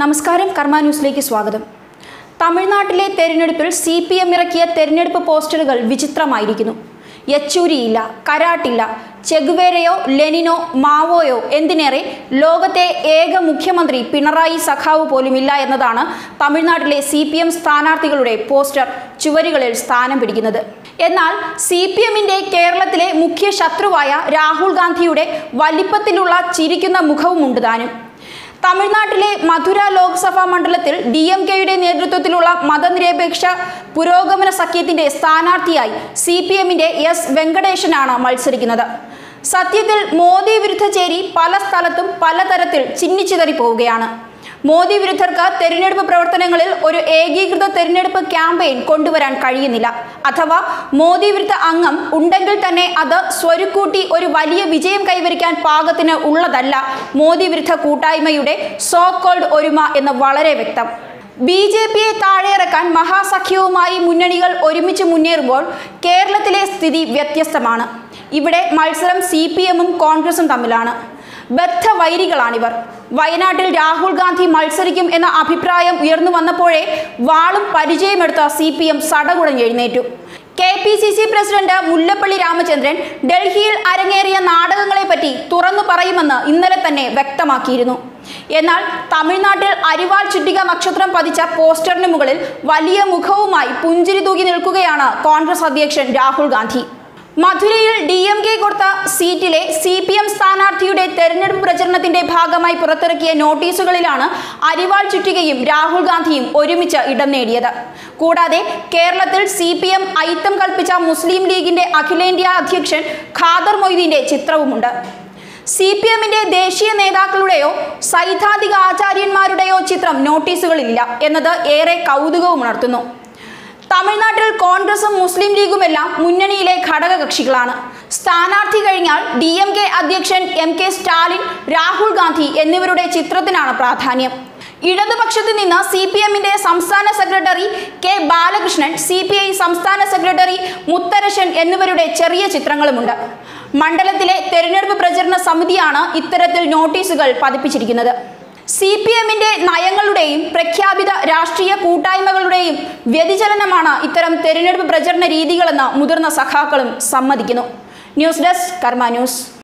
നമസ്കാരം, കർമ്മ ന്യൂസിലേക്ക് സ്വാഗതം. തമിഴ്നാട്ടിലെ തെരഞ്ഞെടുപ്പിൽ CPM ഇറക്കിയ തെരഞ്ഞെടുപ്പ് പോസ്റ്ററുകൾ വിചിത്രമായിരിക്കുന്നു. യെച്ചൂരിയില്ല, കരാട്ടില്ല, ചെഗുവേരയോ ലെനിനോ മാവോയോ, എന്തിനേറെ ലോകത്തെ ഏക മുഖ്യമന്ത്രി പിണറായി സഖാവ് പോലുമില്ല എന്നതാണ് തമിഴ്നാട്ടിലെ CPM സ്ഥാനാർത്ഥികളുടെ പോസ്റ്റർ ചുവരുകളിൽ സ്ഥാനം പിടിക്കുന്നത്. എന്നാൽ CPMന്റെ കേരളത്തിലെ മുഖ്യ ശത്രുവായ രാഹുൽ ഗാന്ധിയുടെ വലിപ്പത്തിലുള്ള ചിരിക്കുന്ന മുഖവുമുണ്ട് താനും. തമിഴ്നാട്ടിലെ മധുര ലോക്സഭാ മണ്ഡലത്തിൽ DMKയുടെ നേതൃത്വത്തിലുള്ള മതനിരപേക്ഷ പുരോഗമന സഖ്യത്തിന്റെ സ്ഥാനാർത്ഥിയായി CPMന്റെ S വെങ്കടേശനാണ് മത്സരിക്കുന്നത്. സത്യത്തിൽ മോദി വിരുദ്ധ ചേരി പല സ്ഥലത്തും പലതരത്തിൽ ചിന്നിച്ചിതറി പോവുകയാണ്. മോദി വിരുദ്ധർക്ക് തെരഞ്ഞെടുപ്പ് പ്രവർത്തനങ്ങളിൽ ഒരു ഏകീകൃത തെരഞ്ഞെടുപ്പ് ക്യാമ്പയിൻ കൊണ്ടുവരാൻ കഴിയുന്നില്ല. അഥവാ മോദി വിരുദ്ധ അംഗം ഉണ്ടെങ്കിൽ തന്നെ അത് സ്വരുക്കൂട്ടി ഒരു വലിയ വിജയം കൈവരിക്കാൻ പാകത്തിന് ഉള്ളതല്ല മോദി വിരുദ്ധ കൂട്ടായ്മയുടെ സോ കോൾഡ് ഒരുമ എന്ന് വളരെ വ്യക്തം. BJPയെ താഴെയിറക്കാൻ മഹാസഖ്യവുമായി മുന്നണികൾ ഒരുമിച്ച് മുന്നേറുമ്പോൾ കേരളത്തിലെ സ്ഥിതി വ്യത്യസ്തമാണ്. ഇവിടെ മത്സരം CPMും കോൺഗ്രസും തമ്മിലാണ്. ബദ്ധവൈരികളാണിവർ. വയനാട്ടിൽ രാഹുൽ ഗാന്ധി മത്സരിക്കും എന്ന അഭിപ്രായം ഉയർന്നു വന്നപ്പോഴേ വാളും പരിചയമെടുത്ത CPM സടകുടഞ്ഞെഴുന്നേറ്റു. KPCC president Mullappally Ramachandran ഡൽഹിയിൽ അരങ്ങേറിയ നാടകങ്ങളെപ്പറ്റി തുറന്നു പറയുമെന്ന് ഇന്നലെ തന്നെ വ്യക്തമാക്കിയിരുന്നു. എന്നാൽ തമിഴ്നാട്ടിൽ അരിവാൾ ചുറ്റിക നക്ഷത്രം പതിച്ച പോസ്റ്ററിന് മുകളിൽ വലിയ മുഖവുമായി പുഞ്ചിരി തൂകി നിൽക്കുകയാണ് കോൺഗ്രസ് അധ്യക്ഷൻ രാഹുൽ ഗാന്ധി. മധുരയിൽ DMK കൊടുത്ത സീറ്റിലെ CPM സ്ഥാനാർത്ഥിയുടെ തെരഞ്ഞെടുപ്പ് പ്രചരണത്തിന്റെ ഭാഗമായി പുറത്തിറക്കിയ നോട്ടീസുകളിലാണ് അരിവാൾ ചുറ്റികയും രാഹുൽ ഗാന്ധിയും ഒരുമിച്ച് ഇടം നേടിയത്. കൂടാതെ കേരളത്തിൽ CPM ഐത്തം കൽപ്പിച്ച മുസ്ലിം ലീഗിന്റെ അഖിലേന്ത്യാ അധ്യക്ഷൻ ഖാദർ മൊയ്തീന്റെ ചിത്രവുമുണ്ട്. CPMന്റെ ദേശീയ നേതാക്കളുടെയോ സൈദ്ധാന്തിക ആചാര്യന്മാരുടെയോ ചിത്രം നോട്ടീസുകളിലില്ല എന്നത് ഏറെ കൗതുകവുമുണർത്തുന്നു. തമിഴ്നാട്ടിൽ കോൺഗ്രസും മുസ്ലിം ലീഗുമെല്ലാം മുന്നണിയിലെ ഘടകകക്ഷികളാണ്. സ്ഥാനാർത്ഥി കഴിഞ്ഞാൽ DMK അധ്യക്ഷൻ MK സ്റ്റാലിൻ, രാഹുൽ ഗാന്ധി എന്നിവരുടെ ചിത്രത്തിനാണ് പ്രാധാന്യം. ഇടതുപക്ഷത്തു നിന്ന് CPMന്റെ സംസ്ഥാന സെക്രട്ടറി K ബാലകൃഷ്ണൻ, CPI സംസ്ഥാന സെക്രട്ടറി മുത്തരശൻ എന്നിവരുടെ ചെറിയ ചിത്രങ്ങളുമുണ്ട്. മണ്ഡലത്തിലെ തെരഞ്ഞെടുപ്പ് പ്രചരണ സമിതിയാണ് ഇത്തരത്തിൽ നോട്ടീസുകൾ പതിപ്പിച്ചിരിക്കുന്നത്. CPMന്റെ നയങ്ങളുടെയും പ്രഖ്യാപിത രാഷ്ട്രീയ കൂട്ടായ്മകളുടെയും വ്യതിചലനമാണ് ഇത്തരം തെരഞ്ഞെടുപ്പ് പ്രചരണ രീതികളെന്ന് മുതിർന്ന സഖാക്കളും സമ്മതിക്കുന്നു. ന്യൂസ് ഡെസ്ക്, കർമ്മ ന്യൂസ്.